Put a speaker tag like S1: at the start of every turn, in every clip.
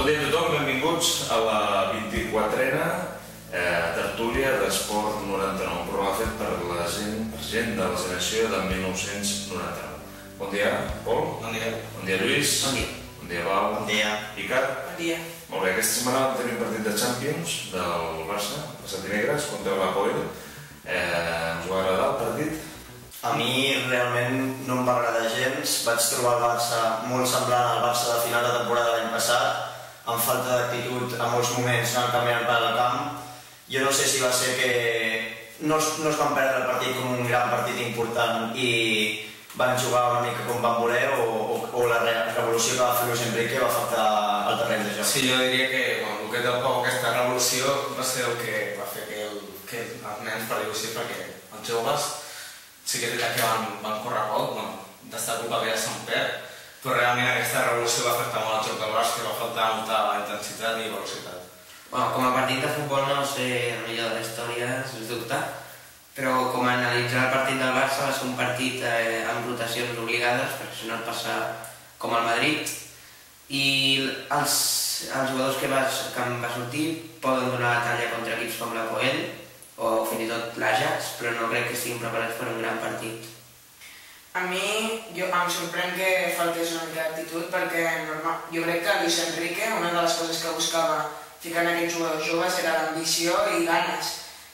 S1: Bon dia a tothom, benvinguts a la 24a tertúlia d'Esport 99, un programa fet per la gent de la generació de 1999. Bon dia, Pol.
S2: Bon dia.
S1: Bon dia, Lluís.
S2: Bon dia.
S1: Bon dia, Val.
S2: Bon dia.
S1: Icar.
S3: Bon dia.
S1: Molt bé, aquesta setmana tenim partit de Champions del Barça, passat dimecres, contra l'Apoel. Us va agradar el partit?
S2: A mi realment no em va agradar gens. Vaig trobar el Barça molt semblant al Barça de final de temporada l'any passat, amb falta d'actitud a molts moments anant caminant per al camp. Jo no sé si va ser que no es van perdre el partit com un gran partit important i van jugar una mica com van voler o la revolució que va fer Luis Enrique va afectar el terreny de joc.
S4: Sí, jo diria que el que del poc aquesta revolució va ser el que va fer que els nens perdiu-s'hi, perquè els joves sí que és veritat que van córrer poc, d'estar culpa que ja se'n perd, però realment aquesta revolució va afectar molt el joc del Barça, que va faltar molta intensitat i velocitat.
S3: Com a partit de futbol no va ser el millor de la història, sens dubte, però com a analitzar el partit del Barça va ser un partit amb rotacions obligades, perquè si no et passa com al Madrid, i els jugadors que en va sortir poden donar la talla contra equips com l'Apoel o fins i tot l'Ajax, però no crec que estiguin preparats per un gran partit.
S5: A mi em sorprèn que faltés una mica d'actitud, perquè jo crec que Luis Enrique, una de les coses que buscava ficant aquests jugadors joves era l'ambició i ganes,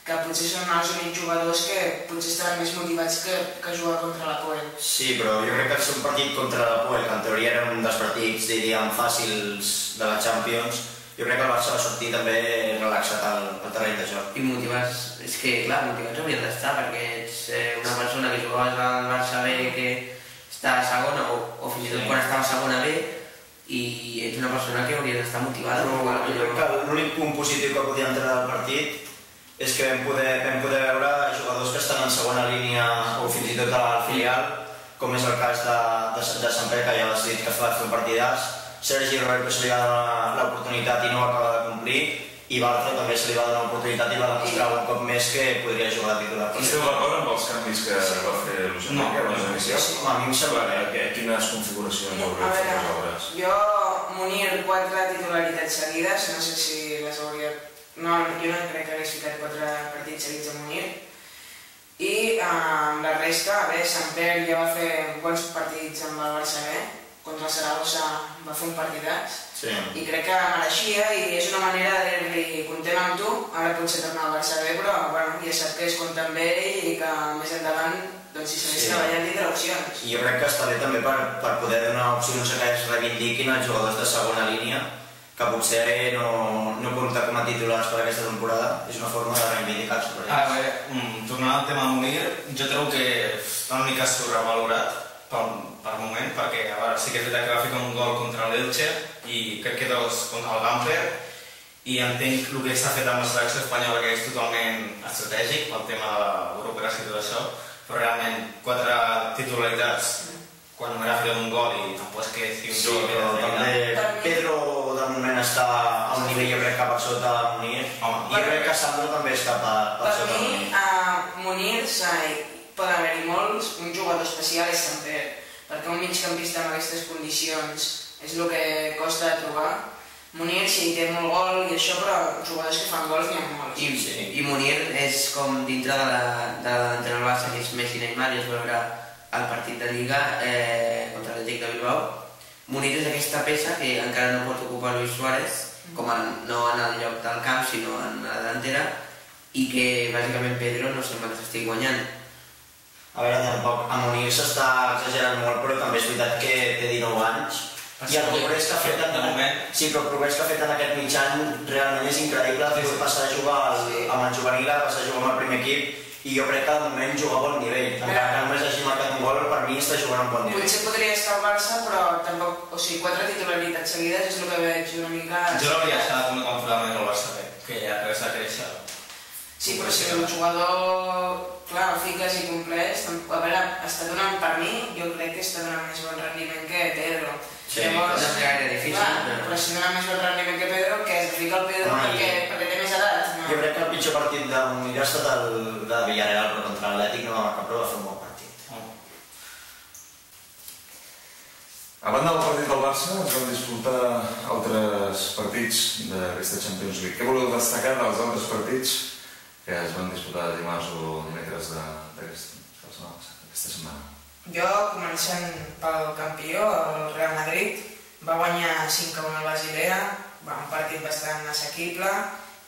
S5: que potser són els únics jugadors que potser estaven més motivats que jugar contra l'Apoel.
S2: Sí, però jo crec que el seu partit contra l'Apoel, que en teoria era un dels partits, diríem, fàcils de la Champions, jo crec que el Barça va sortir també relaxat al terreny de joc.
S3: I motivats, és que clar, motivats haurien d'estar, perquè ets una persona que jugaves al Barça B que està a segona o fins i tot quan estava a segona B, i ets una persona que hauria d'estar motivada.
S2: Jo crec que l'únic punt positiu que podíem treure del partit és que vam poder veure jugadors que estan en segona línia o fins i tot al filial, com és el cas de Sant Pere, que ja va decidit que va fer un partidàs, Sergi Roberto se li va donar l'oportunitat i no ho acaba de complir, i Bartra també se li va donar l'oportunitat i va demostrar un cop més que podria jugar de titular.
S1: Esteu d'acord amb els canvis que va fer Luis Enrique a les inicials?
S2: A mi em sembla bé.
S1: Quines configuracions haureu fet vosaltres?
S5: Jo, Munir, 4 titularitats seguides, no sé si les hauria... No, jo no crec que hagués ficat 4 partits seguits a Munir. I la resta, Sant Pere ja va fer bons partits amb el Barça B, contra el Saragossa va fer un partidàs, i crec que mereixia, i és una manera de dir-li contem amb tu, ara potser tornar al Barça B, però ja sap que es compta amb ell i que més endavant si segueix treballant tindrà opcions.
S2: I jo crec que està bé també per poder donar opcions a que es reivindiquin els jugadors de segona línia, que potser no compta com a titulars per aquesta temporada, és una forma de reivindicar-se.
S4: Ara bé, tornant al tema Munir, jo trobo que està una mica sobrevalorat per moment, perquè a veure, sí que és veritat que va ficar un gol contra l'Elche i crec que dos contra el Gamper, i entenc el que s'ha fet amb la selecció espanyola, que és totalment estratègic pel tema de la burocràcia i tot això, però realment 4 titularitats quan només ha fet un gol i tampoc és que sigui un
S2: Sí, però també Pedro de moment està a un nivell jo crec que per sota de Munir, i jo crec que Sandro també està per sota de Munir.
S5: Per mi, a Munir poden haver-hi molts, un jugador especial és Sant Pere, perquè un migcampista amb aquestes condicions és el que costa de trobar. Munir sí, té molt gol i això, però jugadors que fan gols n'hi ha molts.
S3: I Munir és com dintre de l'entrenador del Barça, que és Messi i Neymar, i es veurà el partit de Lliga contra l'Atlètic de Bilbao. Munir és aquesta peça que encara no pot ocupar Luis Suárez, no en el lloc del camp, sinó en la delantera, i que bàsicament Pedro no sembla que s'estigui guanyant.
S2: A veure, tampoc a Munir s'està exagerant molt, però també és veritat que té 19 anys, i el progrés que ha fet en aquest mig any realment és increïble. Ha fet passar a jugar amb el juvenil, ha passar a jugar amb el primer equip, i jo crec que de moment juga a bon nivell. Encara que només hagi marcat un gol, per mi està jugant a bon nivell.
S5: Potser podria estar al Barça, però tampoc... O sigui, 4 titularitats seguides és el que veig una mica...
S4: Jo l'hauria deixat una temporada més al Barça B, que ja res a créixer.
S5: Sí, però si un jugador, clar, el fiques i compleix, a veure, està donant per mi, jo crec que està donant més bon rendiment que Pedro.
S3: Llavors, no és gaire difícil.
S5: Però si dona més bon rendiment que Pedro, que es fica el Pedro perquè té més edat.
S2: Jo crec que el pitjor partit de Munir ha estat el de Villarreal, però contra l'Atlètic no va marcar, però va fer un bon partit.
S1: A banda del partit del Barça, es van disputar altres partits d'aquesta Champions League. Què voleu destacar dels altres partits que es van disputar dimarts o dimecres d'aquesta setmana?
S5: Jo, començant pel campió, el Real Madrid, va guanyar 5-1 al Basilea, un partit bastant assequible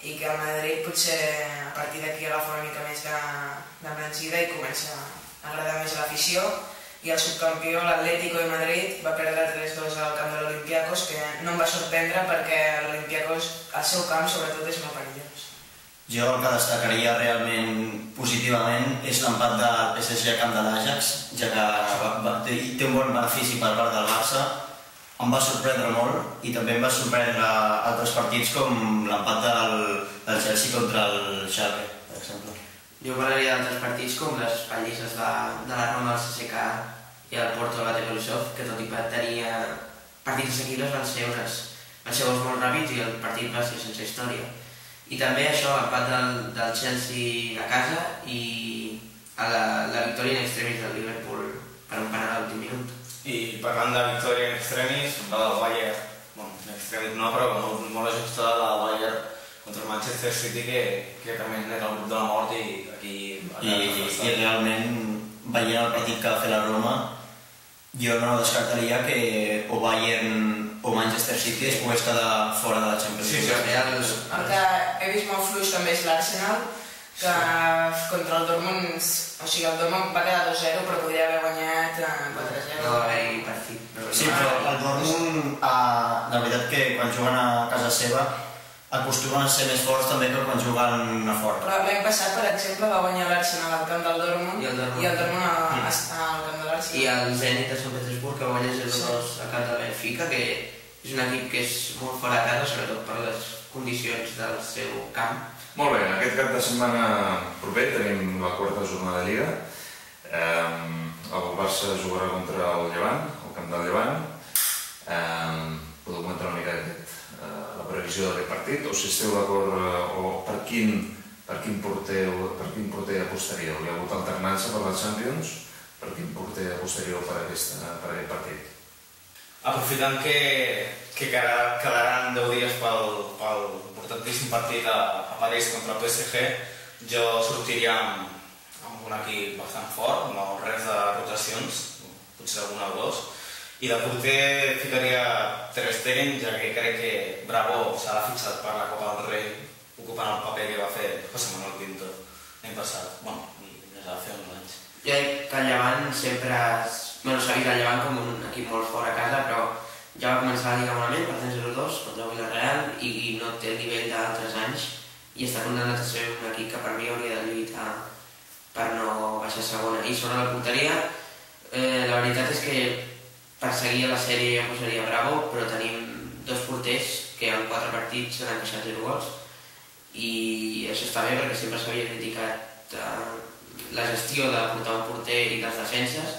S5: i que el Madrid potser a partir d'aquí agafa una mica més d'embranzida i comença a agradar més a l'afició. I el subcampió, l'Atlético de Madrid, va perdre 3-2 al camp de l'Olympiakos, que no em va sorprendre perquè l'Olympiakos, el seu camp, sobretot, és molt perillós.
S2: Jo el que destacaria realment positivament és l'empat del PSG al camp de l'Ajax, ja que té un bon benefici per part del Barça. Em va sorprendre molt i també em va sorprendre altres partits com l'empat del Chelsea contra el Schalke, per exemple.
S3: Jo parlaria d'altres partits com les pallisses de la Roma, el CSKA i el Porto de la Borisov, que tot i tenir partits assequibles van ser gols molt ràpids i el partit va ser sense història. I també això, l'empat del Chelsea a casa i la victòria in extremis del Liverpool per un penal a l'últim minut.
S4: I parlant de victòria in extremis, la del Bayern, in extremis no, però molt ajustada la del Bayern contra el Manchester City, que també era el grup de la mort i aquí...
S2: I realment, veient el partit que va fer la Roma, jo no descartaria que o Bayern o Manchester City es pogués quedar fora de la Champions League.
S5: El que he vist molt fluix també és l'Arsenal, que contra el Dortmund, o sigui, el Dortmund va quedar 2-0, però podria haver guanyat 4-0.
S3: No va haver-hi partit.
S2: Sí, però el Dortmund, la veritat que quan juguen a casa seva, acostumen a ser més forts també que quan juguen a fora.
S5: Però l'any passat, per exemple, va guanyar l'Arsenal al camp del Dortmund i el Dortmund al camp de l'Arsenal.
S3: I el Zenit de Sant Petersburg, que guanya 0-2 al camp del Benfica, que és un equip que és molt fora de casa, sobretot per les condicions del seu camp.
S1: Molt bé, aquest cap de setmana proper tenim la quarta jornada de Lliga. El Barça jugarà contra el Llevant, al camp del Llevant. Podeu comentar una mica la previsió d'aquest partit, o si esteu d'acord, o per quin porter apostaríeu? Hi ha hagut alternança per la Champions, per quin porter apostaríeu per aquest partit?
S4: Aprofitant que quedaran 10 dies pel importantíssim partit a París contra el PSG, jo sortiria amb un equip bastant fort, no res de rotacions, potser alguna o dos, i de porter ficaria Ter Stegen, ja que crec que Bravo s'ha fixat per la Copa del Rei, ocupant el paper que va fer José Manuel Pinto l'any passat, i des de fer uns anys.
S3: Jo crec que el Llevant sempre s'ha vist el Llevant com un equip molt fort a casa, però ja va començar la Lliga malament, per 0-2 contra el Villarreal, i no té el nivell d'altres anys, i està condemnat a ser un equip que per mi hauria de lluitar per no baixar a segona. I sobre la porteria, la veritat és que per seguir a la sèrie ja posaria Bravo, però tenim dos porters que en 4 partits han encaixat 0 gols, i això està bé perquè sempre s'havia criticat la gestió de portar un porter i les defenses,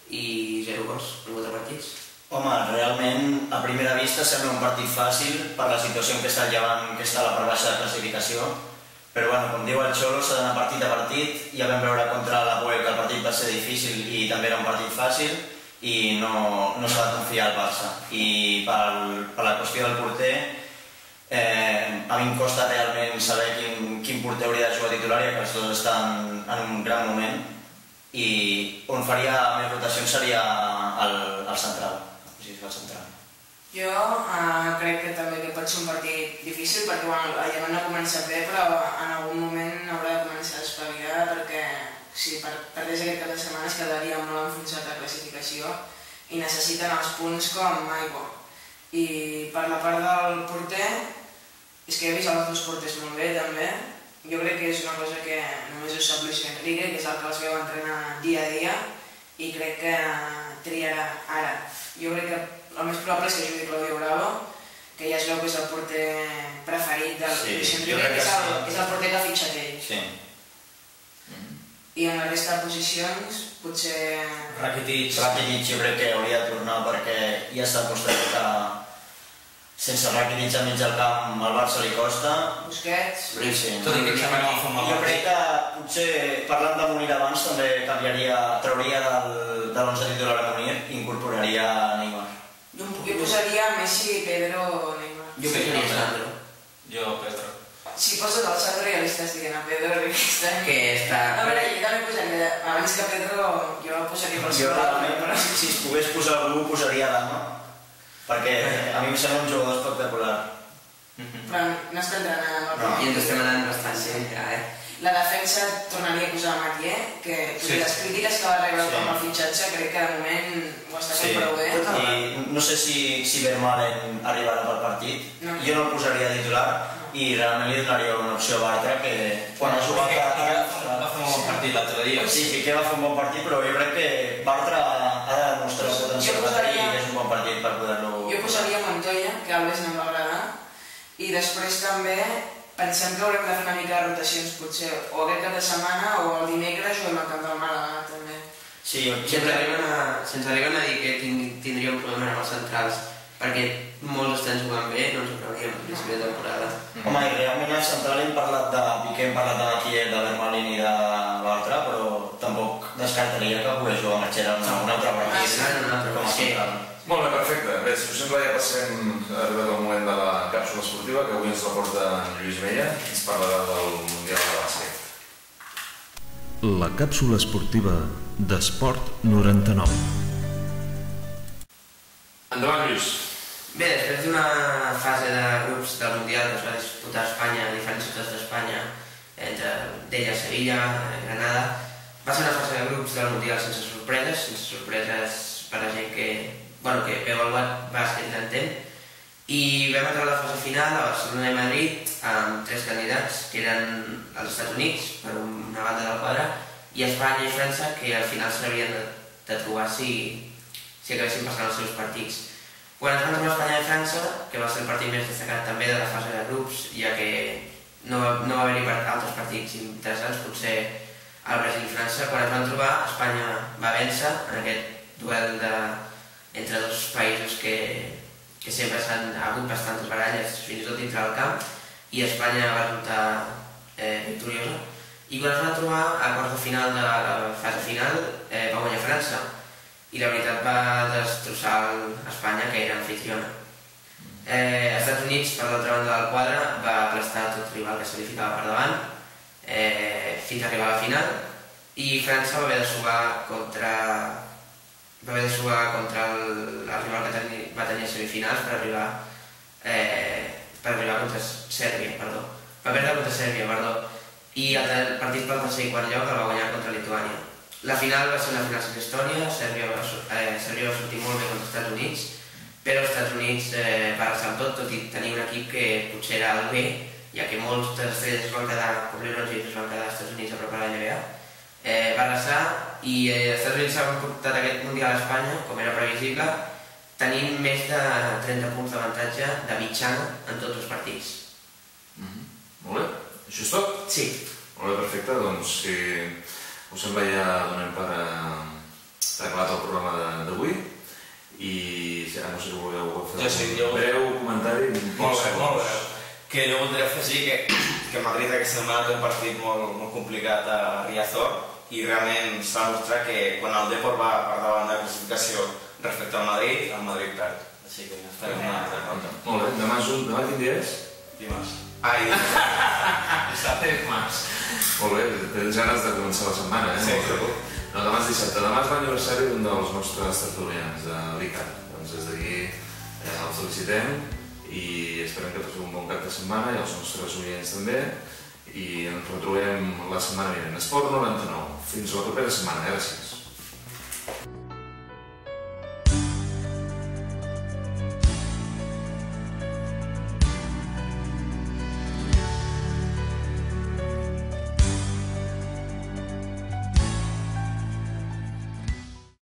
S3: i 0 gols en 4 partits.
S2: Home, realment, a primera vista sembla un partit fàcil per la situació en què està el Llevant, que està a la part baixa de classificació, però bueno, com diu el Xolo, s'ha d'anar partit a partit. Ja vam veure contra l'Apoel que el partit va ser difícil i també era un partit fàcil, i no s'ha de confiar al Barça. I per la qüestió del porter, a mi em costa realment saber quin porter hauria de jugar titular, ja que els dos estan en un gran moment, i on faria més rotacions seria el central.
S5: Jo crec que també que pot ser un partit difícil perquè el Llevant no comença bé, però en algun moment haurà de començar a espavilar perquè si perdés aquest cap de setmana es quedaria molt enfonsat a la classificació i necessiten els punts com aigua. I per la part del porter, és que he vist els dos porters molt bé també. Jo crec que és una cosa que només ho sap Luis Enrique, que és el que els veu entrenar dia a dia, i crec que triarà ara. Jo crec que el més probable és que jugui Claudio Bravo, que ja es veu que és el porter preferit del Luis Enrique, que és el porter que ha fitxat ell.
S2: Sí.
S5: I en la resta de posicions, potser...
S4: Rakitic
S2: jo crec que hauria de tornar perquè ja està constatat que sense Rakitic a mig del camp al Barça li costa.
S5: Busquets...
S4: Tot i que també no fa mal.
S2: Jo crec que potser, parlant de Munir abans, també trauria de l'11 titular a Munir i incorporaria Neymar.
S5: Jo posaria Messi, Pedro o Neymar.
S3: Jo posaria Sandro.
S4: Jo, Pedro.
S5: Si poses el Sandro ja li estàs dient a Pedro
S3: que està...
S5: A veure, jo també posaria, abans que Pedro, jo el posaria per
S2: Jo realment, si es pogués posar algú, posaria Dama, perquè a mi em sembla un jugador espectacular.
S5: Però no està entrenant amb el
S3: I ens estem anant bastant ja,
S5: La defensa tornaria a posar Mathieu, que les crítiques que va rebre com el fitxatge crec que de moment ho està fent prou bé.
S2: I no sé si Vermaelen arribarà pel partit. Jo no el posaria titular i realment li donaria una opció a Bartra, que quan ha jugat
S4: va fer un bon partit l'altre dia.
S2: Sí, Piqué va fer un bon partit, però jo crec que Bartra ha de demostrar el potencial i és un bon partit per poder-lo...
S5: Jo posaria Montoya, que a Alves no em va agradar, i després també pensem que haurem de fer una mica de rotacions, potser, o aquest cap de setmana o el dimecres juguem al camp del Màlaga, també.
S2: Sí,
S3: si ens arriben a dir que tindria un problema amb els centrals, perquè molts estan jugant bé, no ens ho creuríem a principi de temporada.
S2: Home, i realment al central hem parlat de Piqué, hem parlat de Mathieu, de Vermaelen i de Bartra, però tampoc descartaria que pogués jugar Marchera en un altre partit com a central.
S1: Molt bé, perfecte. Bé, si us sembla ja passem a arribar al moment de la càpsula esportiva, que avui ens la porta en Lluís Mella, que ens parlarà del Mundial de Bàsquet.
S6: La càpsula esportiva d'Esport 99.
S1: Endavant, Lluís.
S3: Bé, després d'una fase de grups del Mundial que es va disputar a Espanya, a diferents ciutats d'Espanya, entre d'elles Sevilla, Granada, va ser una fase de grups del Mundial sense sorpreses per a la gent que veu el bàsquet i l'entén, i vam entrar a la fase final a Barcelona i Madrid amb 3 candidats, que eren els Estats Units, per una banda del quadre, i Espanya i França, que al final s'haurien de trobar si acabessin passant els seus partits. Quan es van trobar Espanya i França, que va ser el partit més destacat també de la fase de grups, ja que no va haver-hi altres partits interessants, potser el Brasil i França, quan es van trobar, Espanya va vèncer en aquest duel entre dos països que sempre s'han hagut bastantes baralles, fins i tot dintre del camp, i Espanya va resultar victoriosa. I quan es van trobar a quarts de final de la fase final, va guanyar França, i la veritat va destrossar Espanya, que era anfitriona. Estats Units, per l'altra banda del quadre, va aplastar tot rival que se li ficava per davant fins a arribar a la final, i França va haver de jugar contra el rival que va tenir a semifinals per arribar contra Sèrbia, perdó. Va perdre contra Sèrbia, perdó. I el partit pel tercer i quart lloc el va guanyar contra Lituània. La final va ser una final sense història, Sèrbia va sortir molt bé contra els Estats Units, però els Estats Units va arrasar tot i tenir un equip que potser era el B, ja que molts de les estrelles es van quedar, com l'Ebron James, es van quedar als Estats Units a preparar la NBA. Va arrasar i els Estats Units s'han portat aquest Mundial a Espanya, com era previsible, tenint més de 30 punts d'avantatge de mitjana en tots els partits.
S1: Molt bé. Això és tot?
S3: Sí.
S1: Molt bé, perfecte. Doncs, si us sembla, ja donem per acabat el programa d'avui. I no sé si voleu fer un breu comentari.
S4: Molt bé. Que jo voldria afegir que Madrid aquesta setmana té un partit molt complicat a Riazor i realment s'ha demostrat que quan el Depor va per davant de la classificació respecte al Madrid perd. Així que esperem una altra cosa.
S1: Molt bé. Demà quin dia és?
S4: Dimarts.
S1: Dimarts. Molt bé. Tens ganes de començar la setmana, eh?
S4: Sí.
S1: No, demà és dissabte. Demà és l'aniversari d'un dels nostres tertulians, de l'ICAT. Doncs des d'aquí el felicitem i esperem que passeu un bon cap de setmana i els nostres oients també, i ens retrobem la setmana vinent. Esport 99. Fins la propera setmana. Gràcies.